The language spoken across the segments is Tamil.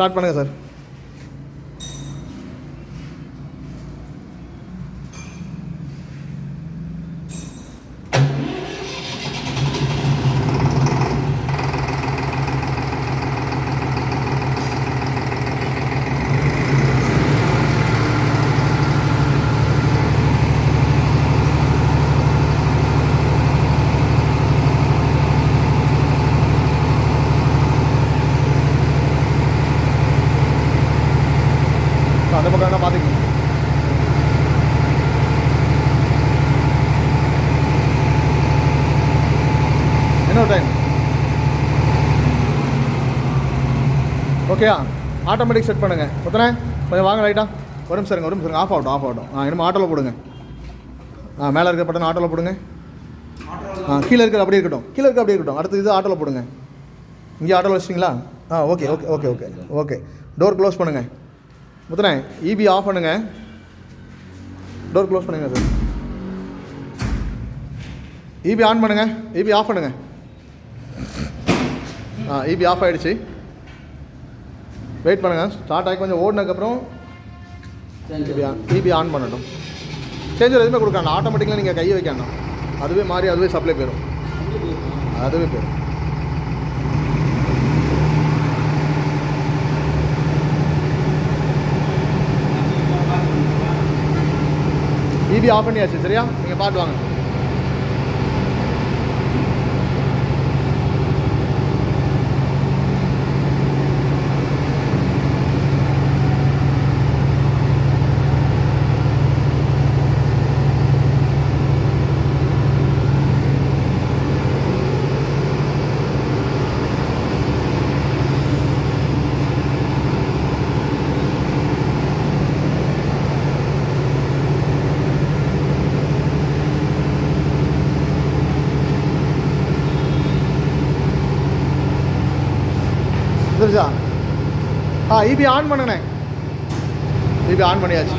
ஸ்டார்ட் பண்ணுங்கள் சார். அந்த பக்கம் என்ன பார்த்துக்கங்க. என்ன டைம் ஓகேயா? ஆட்டோமேட்டிக் செட் பண்ணுங்கள். முத்தனே கொஞ்சம் வாங்க ரைட்டா. ஒரு நிமிஷம் இருங்க. ஆஃப் ஆகட்டும். இன்னும் ஆட்டோவில் போடுங்க. மேலே இருக்க பட்டன் ஆட்டோவில் போடுங்க. கீழே இருக்கிறது அப்படியே இருக்கட்டும். அடுத்து இது ஆட்டோவில் போடுங்க. இங்கே ஆட்டோவில் வச்சிட்டிங்களா? ஓகே. டோர் க்ளோஸ் பண்ணுங்கள். முத்தனே இபி ஆஃப் பண்ணுங்க. டோர் க்ளோஸ் பண்ணுங்க சார். இபி ஆன் பண்ணுங்க. இபி ஆஃப் பண்ணுங்க. இபி ஆஃப் ஆகிடுச்சு. வெயிட் பண்ணுங்கள். ஸ்டார்ட் ஆகி கொஞ்சம் ஓடினதுக்கப்புறம் இபி ஆன் பண்ணட்டும். சேஞ்சர் எதுவுமே கொடுக்காண்டா. ஆட்டோமேட்டிக்கலாக நீங்கள் கையை வைக்காண்டா. அதுவே மாறி அதுவே சப்ளை போயிடும். இபி ஆஃப் பண்ணியாச்சு. சரியா? நீங்கள் பார்த்து வாங்க. தெரிஞ்சா? இபி ஆன் பண்ணுண்ணே. இபி ஆன் பண்ணியாச்சு.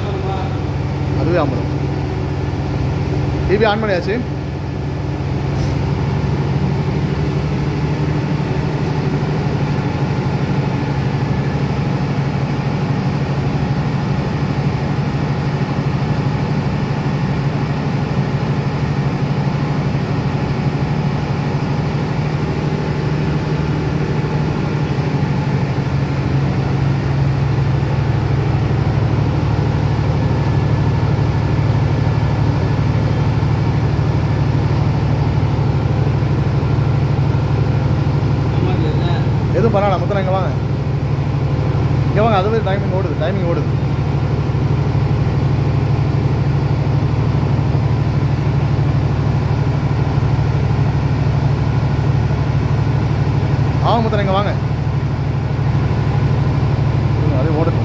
அதுவே ஆன் பண்ணும். இபி ஆன் பண்ணியாச்சு. எதுவும் பரவாயில்ல. முத்தனை இங்கே வாங்க. அதுவே டைமிங் ஓடுது. முத்தனை இங்கே வாங்க. அது ஓடுது.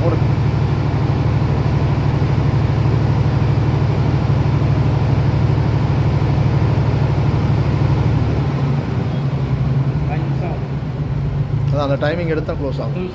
அதான் அந்த டைமிங் எடுத்தால் க்ளோஸ் ஆகும்.